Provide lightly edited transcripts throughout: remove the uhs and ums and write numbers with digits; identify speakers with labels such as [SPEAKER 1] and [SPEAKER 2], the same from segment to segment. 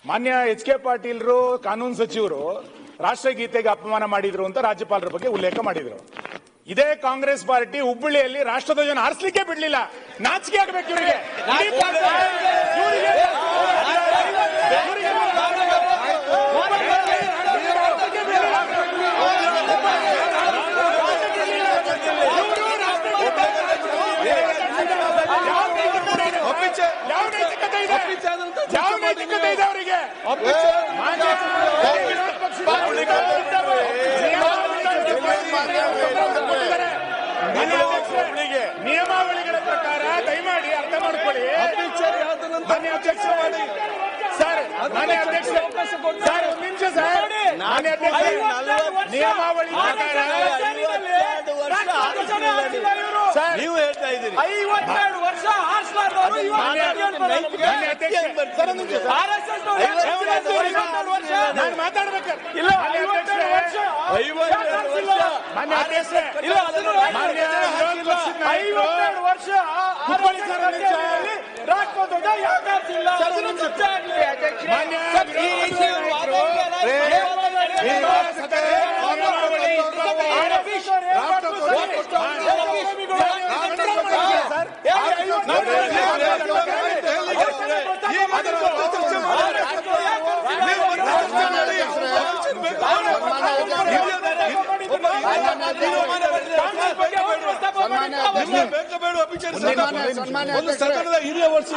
[SPEAKER 1] ಮಾನ್ಯ H K ಪಾಟೀಲ್ರು ಕಾನೂನು ಸಚಿವರು ರಾಷ್ಟ್ರಗೀತೆಗೆ ಅಪಮಾನ ಮಾಡಿದ್ರು ಅಂತ ರಾಜ್ಯಪಾಲರ ಬಗ್ಗೆ ಉಲ್ಲೇಖ ಮಾಡಿದ್ರು. ಇದೇ ಕಾಂಗ್ರೆಸ್ ಪಾರ್ಟಿ ಹುಬ್ಬಳ್ಳಿಯಲ್ಲಿ ರಾಷ್ಟ್ರಧ್ವಜನ ಹಾರಿಸಲಿಕ್ಕೆ ಬಿಡ್ಲಿಲ್ಲ. ನಾಚಿಕೆ ಆಗಬೇಕು ಇವರಿಗೆ. ಯಾವ ನೈತಿಕತೆ ಇದೆ ಅವರಿಗೆ? ನಿಯಮಾವಳಿಗಳ ಪ್ರಕಾರ ದಯಮಾಡಿ ಅರ್ಥ ಮಾಡ್ಕೊಳ್ಳಿ. ಮಾನ್ಯ ಅಧ್ಯಕ್ಷ ಸರ್, ಮಾನ್ಯ ಅಧ್ಯಕ್ಷ ಸರ್, ಒಂದು ನಿಮಿಷ ಸರ್. ಮಾನ್ಯ ಅಧ್ಯಕ್ಷ, ನಿಯಮಾವಳಿ ಪ್ರಕಾರ ಸರ್ ನೀವು ಹೇಳ್ತಾ ಇದ್ದೀರಿ 52 ವರ್ಷ ನಾನು ಮಾತಾಡ್ಬೇಕಾದ್ರೆ ರಾಷ್ಟ್ರಧ್ವಜ ಯಾಕಾಗ್ತಿಲ್ಲ?
[SPEAKER 2] ಸರ್ಕಾರದ ಹಿರಿಯ ವರ್ಷ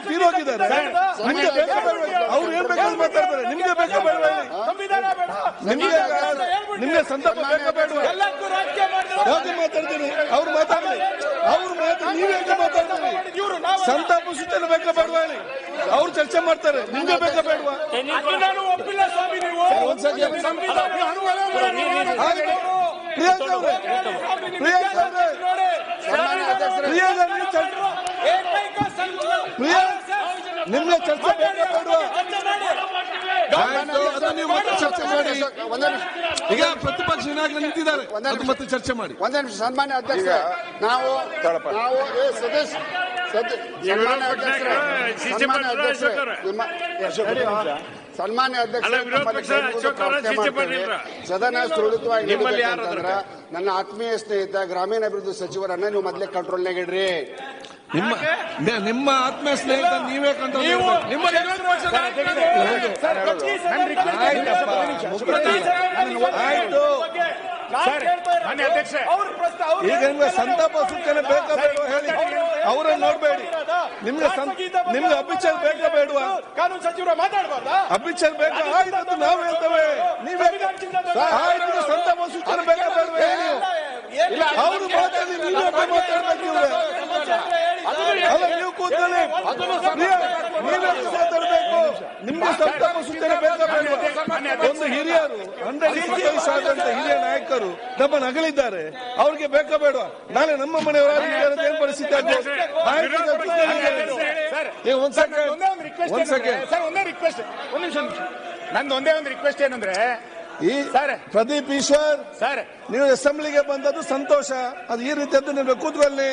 [SPEAKER 2] ತೀರೋಗಿದ್ದಾರೆ. ಅವ್ರು ಏನ್ ಬೇಕಾದ್ರೂ ಮಾತಾಡ್ತಾರೆ. ನಿಮ್ಗೆ ಬೇಕಾ ಬೇಡ? ನಿಮ್ಗೆ ಸಂತಾಪ ಬೇಕಾ ಬೇಡ? ಯಾಕೆ ಮಾತಾಡ್ತೀರಿ? ಅವ್ರು ಮಾತಾಡ್ಲಿ. ನೀವ್ ಯಾಕೆ ಮಾತಾಡ್ತೀರಿ? ಸಂತಾಪ ಸೂಚನೆ ಬೇಕಾ ಬೇಡ ಹೇಳಿ. ಅವ್ರು ಚರ್ಚೆ ಮಾಡ್ತಾರೆ. ನಿಮ್ಗೆ ಬೇಕಾ ಬೇಡವಾ?
[SPEAKER 1] ಒಪ್ಪಿಲ್ಲ ಸ್ವಾಮಿ. ನೀವು
[SPEAKER 2] ನಿಮ್ಗೆ ಚರ್ಚೆ ಬೇಕಾ ಬೇಡವಾ? ಚರ್ಚೆ ಮಾಡಿ. ಈಗ ಪ್ರತಿಪಕ್ಷ ನಾಯಕರು ನಿಂತಿದ್ದಾರೆ, ಅದು ಮತ್ತೆ ಚರ್ಚೆ ಮಾಡಿ.
[SPEAKER 3] ಒಂದೇ ನಿಮಿಷ. ಸನ್ಮಾನ್ಯ ಅಧ್ಯಕ್ಷ, ನಾವು ಸನ್ಮಾನ್ಯ ಅಧ್ಯಕ್ಷ ಸದನ ಸುರಳಿತವಾಗಿ ನನ್ನ ಆತ್ಮೀಯ ಸ್ನೇಹಿತ ಗ್ರಾಮೀಣಾಭಿವೃದ್ಧಿ ಸಚಿವರನ್ನ ನೀವು ಮೊದಲೇ ಕಂಟ್ರೋಲ್ನಾಗ ಇಡ್ರಿ.
[SPEAKER 2] ನಿಮ್ಮ ಆತ್ಮೀಯ ಸ್ನೇಹಿತ ನೀವೇ ಕಂಟ್ರೋಲ್. ಈಗ ನಿಮ್ಗೆ ಸಂತಾಪ ಸೂಚನೆ ಬೇಕಾ ಬೇಡ ಹೇಳಿ. ಅವರನ್ನು ನೋಡ್ಬೇಡಿ. ನಿಮ್ಗೆ ಅಭಿಚಾರ ಬೇಕಾ ಬೇಡವಾ?
[SPEAKER 1] ಕಾನೂನು ಸಚಿವರು ಮಾತಾಡಬಾರ್ದ?
[SPEAKER 2] ಅಭಿಚಾರ ಬೇಕಾ? ಆಯ್ತು, ನಾವು ಹೇಳ್ತೇವೆ. ನೀವೇ ಆಯ್ತು, ಸಂತಾಪ ಸೂಚನೆ ಬೇಕಾ ಬೇಡವಾ ಹೇಳಿ. ಅವರು ಮಾತಾಡಿ, ನೀವೇ ಮಾತಾಡ್ಬೇಕು. ಅಲ್ಲ, ನೀವು ಕೂತ್ಕೊಳ್ಳಿ. ನೀವೇ ಮಾತಾಡ್ಬೇಕು. ನಿಮ್ಗೆ ಸಂತಾಪ ಸೂಚನೆ ಬೇಕಾ ಬೇಡವಾ? ಒಂದು ಹಿರಿಯರು 125 ಆದಂತ ಹಿರಿಯ ನಾಯಕರು ನಮ್ಮನ್ನು ಅಗಲಿದ್ದಾರೆ. ಅವ್ರಿಗೆ ಬೇಕಾ ಬೇಡವಾ? ನಾಳೆ ನಮ್ಮ ಮನೆಯವರ ಏನ್ ಪರಿಸ್ಥಿತಿ ಆಗಿದೆ?
[SPEAKER 1] ನಂದು ಒಂದೇ ಒಂದು ರಿಕ್ವೆಸ್ಟ್ ಏನಂದ್ರೆ,
[SPEAKER 2] ಈ ಪ್ರದೀಪ್ ಈಶ್ವರ್
[SPEAKER 1] ಸರ್,
[SPEAKER 2] ನೀವು ಅಸೆಂಬ್ಲಿಗೆ ಬಂದದ್ದು ಸಂತೋಷ. ಅದು ಈ ರೀತಿಯದ್ದು ನೀವು ಕೂತ್ಕೊಳ್ಳಿ.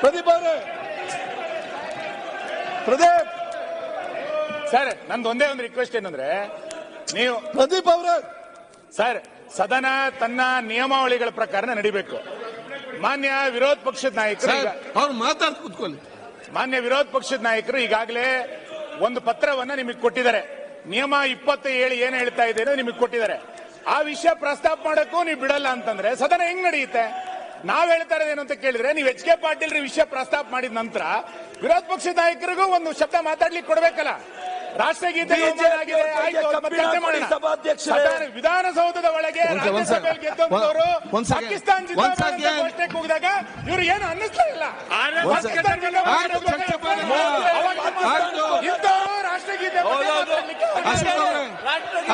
[SPEAKER 2] ಪ್ರದೀಪ್ ಅವರೇ, ಪ್ರದೀಪ್
[SPEAKER 1] ಸರ್, ನಂದು ಒಂದೇ ಒಂದು ರಿಕ್ವೆಸ್ಟ್ ಏನಂದ್ರೆ, ನೀವು
[SPEAKER 2] ಪ್ರದೀಪ್ ಅವರೇ
[SPEAKER 1] ಸರ್, ಸದನ ತನ್ನ ನಿಯಮಾವಳಿಗಳ ಪ್ರಕಾರ ನಡಿಬೇಕು. ಮಾನ್ಯ ವಿರೋಧ ಪಕ್ಷದ ನಾಯಕರು
[SPEAKER 2] ಅವ್ರು ಮಾತಾಡ್ ಕೂತ್ಕೊಳ್ಳಿ.
[SPEAKER 1] ಮಾನ್ಯ ವಿರೋಧ ಪಕ್ಷದ ನಾಯಕರು ಈಗಾಗಲೇ ಒಂದು ಪತ್ರವನ್ನ ನಿಮಗೆ ಕೊಟ್ಟಿದ್ದಾರೆ. ನಿಯಮ 27 ಏನ್ ಹೇಳ್ತಾ ಇದೆ ನಿಮಗೆ ಕೊಟ್ಟಿದ್ದಾರೆ. ಆ ವಿಷಯ ಪ್ರಸ್ತಾಪ ಮಾಡಕ್ಕೂ ನೀವು ಬಿಡಲ್ಲ ಅಂತಂದ್ರೆ ಸದನ ಹೆಂಗ್ ನಡೆಯುತ್ತೆ? ನಾವ್ ಹೇಳ್ತಾ ಇರೋದೇನು ಅಂತ ಕೇಳಿದ್ರೆ, ನೀವು ಎಚ್ ಕೆ ಪಾಟೀಲ್ ವಿಷಯ ಪ್ರಸ್ತಾಪ ಮಾಡಿದ ನಂತರ ವಿರೋಧ ಪಕ್ಷದ ನಾಯಕರಿಗೂ ಒಂದು ಶಬ್ದ ಮಾತಾಡ್ಲಿಕ್ಕೆ ಕೊಡ್ಬೇಕಲ್ಲ. ರಾಷ್ಟ್ರಗೀತೆ ವಿಧಾನಸೌಧದ ಒಳಗೆ ಗೆದ್ದವರು ಪಾಕಿಸ್ತಾನ ಜಿಂದಾಬಾದ್ ಕೂಗಿದಾಗ ಇವರು ಏನು ಅನ್ನಿಸ್ತಾ ಇಲ್ಲ. ರಾಷ್ಟ್ರಗೀತೆ